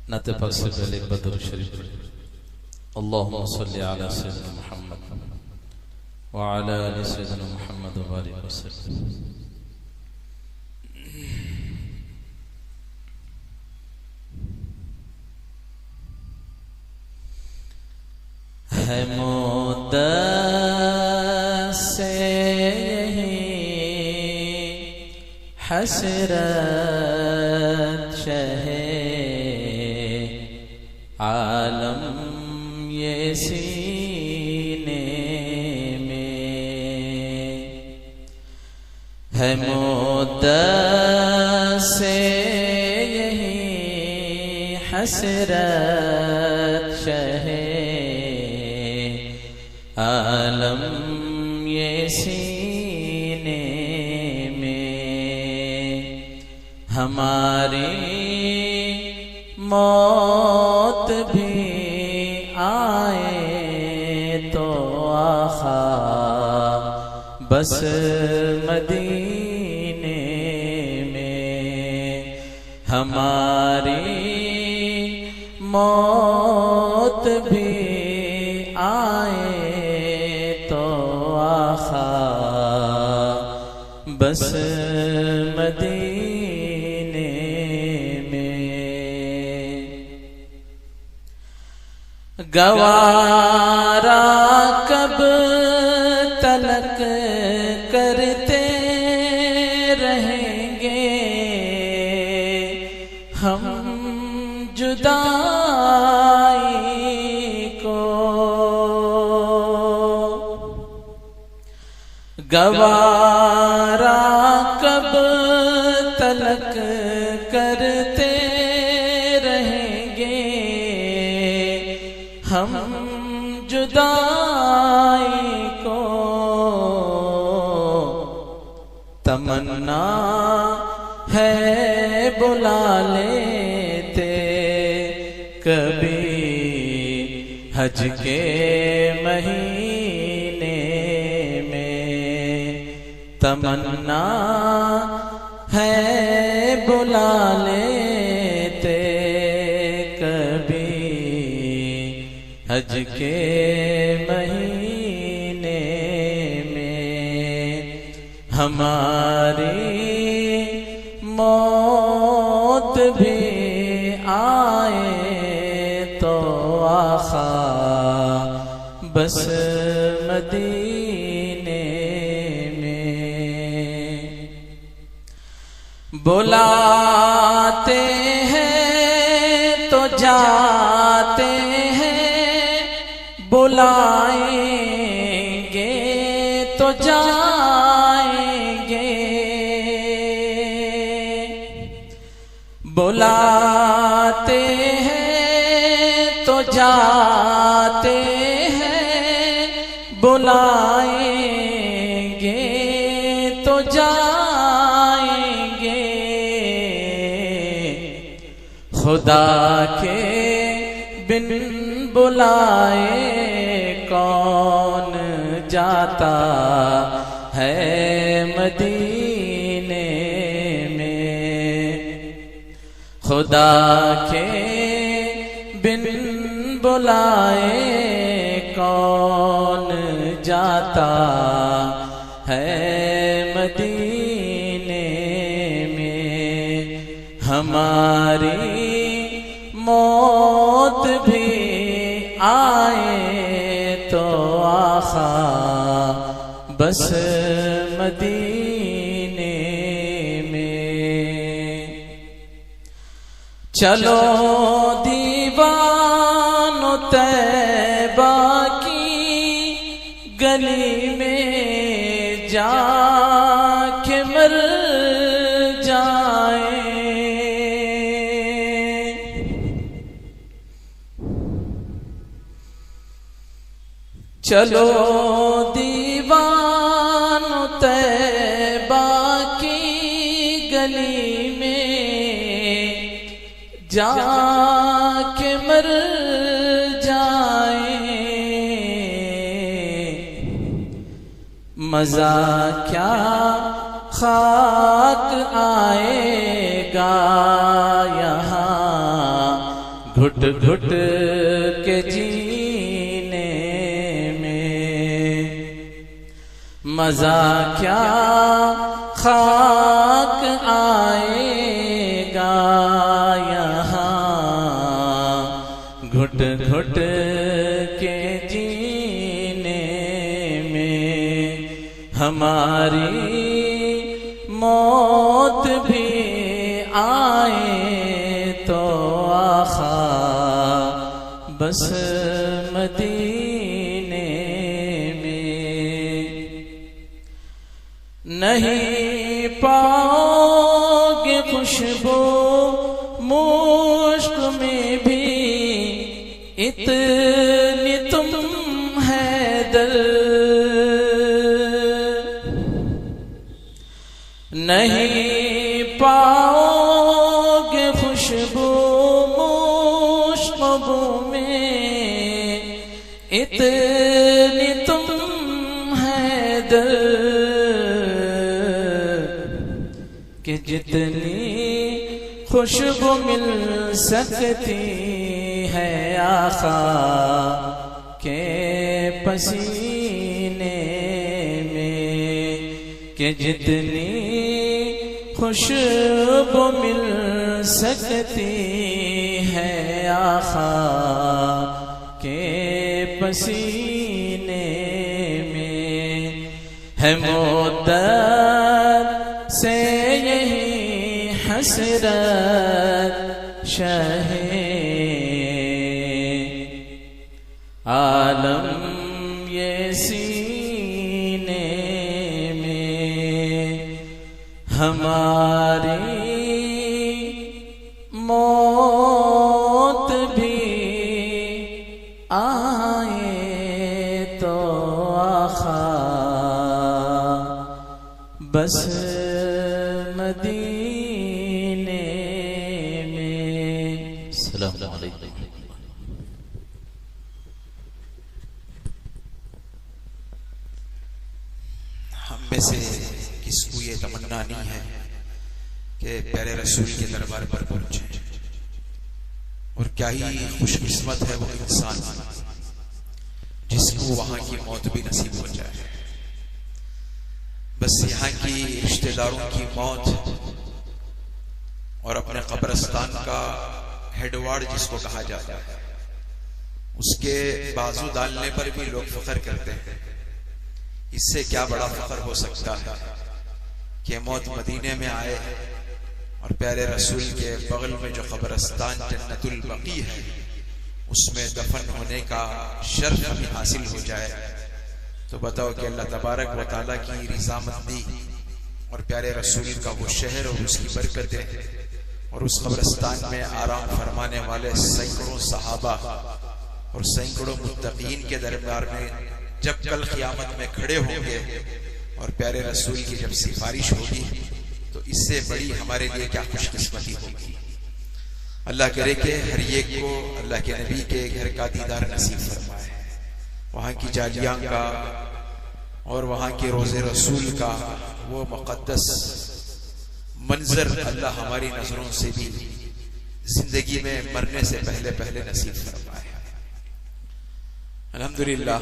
नाते पाक से पहले एक बदर शरीफ अल्लाहुम्मा सल्ली अला सय्यिदिना मुहम्मद व अला आलि सय्यिदिना मुहम्मद व बारिक वसल्लम। है मुद्दत से हसरत शहे आलम ये सीने में, है मुद्दत से यही हसरत शहे आलम ये सीने हमारी मौत भी आए तो आखा बस मदीने में, हमारी मौत भी आए तो आखा बस मदीने गवारा कब तलक करते रहेंगे हम जुदाई को, गवारा कब तलक करते हम जुदाई को, तमन्ना है बुला लेते कभी हज के महीने में, तमन्ना है बुला लेते हज के महीने में, हमारी मौत भी आए तो आखा बस मदीने में, बुलाते हैं तो जाते बुलाएंगे तो जाएंगे, बुलाते हैं तो जाते हैं, बुलाएंगे तो जाएंगे, खुदा के बिन बुलाए कौन जाता है मदीने में, खुदा के बिन बुलाए कौन जाता है मदीने में, हमारी मौत भी आए तो आखा बस मदीने में, चलो दीवानो तैबा की गली में जाके मर जाए, चलो दीवानो तैबा की गली में जाके मर जाए, मजा क्या खाक आएगा यहाँ घुट घुट के जीने में मजा क्या खाक आएगा यहाँ। घुट घुट के जीने में हमारी मौत भी आए तो आखा बस मदीने में। नहीं पाओगे खुशबू मुश्क में भी इतनी तुम है दल। नहीं पाओगे खुशबू मुश्कबू में इतनी तुम है दल कि जितनी खुशबू मिल सकती है आका के पसीने में। कि जितनी खुशबू मिल सकती है आका के पसीने में। है मुद्दत से यही हसरत शहे आलम ये सीने में। हमारी मौत भी आए तो आखा बस मदीने में। सलाम अलैकुम। हम में से किसको ये तमन्ना नहीं है कि प्यारे रसूल के दरबार पर पहुंचे। और क्या ही खुशकिस्मत है वो इंसान जिसको वहां की मौत भी नसीब हो जाए। बस यहाँ की रिश्तेदारों की मौत और अपने कब्रिस्तान का हेडवार्ड जिसको कहा जाता है उसके बाजू डालने पर भी लोग फख्र करते हैं। इससे क्या बड़ा फख्र हो सकता है कि मौत मदीने में आए और प्यारे रसूल के बगल में जो कब्रिस्तान जन्नतुल बकी है उसमें दफन होने का शर्फ भी हासिल हो जाए। तो बताओ कि अल्लाह तबारक व तआला की रज़ामंदी और प्यारे रसूल का वो शहर और उसकी बरकतें और उस कब्रिस्तान में आराम फरमाने वाले सैकड़ों सहाबा और सैकड़ों मुत्तकीन के दरबार में जब कल क़यामत में खड़े होंगे और प्यारे रसूल की जब सिफारिश होगी तो इससे बड़ी हमारे लिए क्या खुशकिस्मती होगी। अल्लाह करे कि हर एक को अल्लाह के नबी के घर का दीदार नसीब फरमाए, वहाँ की जालियां का और वहाँ के रोज़े रसूल का वो मुक़द्दस मंजर अल्लाह हमारी नजरों से भी जिंदगी में मरने से पहले पहले नसीब फरमाए। अल्हम्दुलिल्लाह।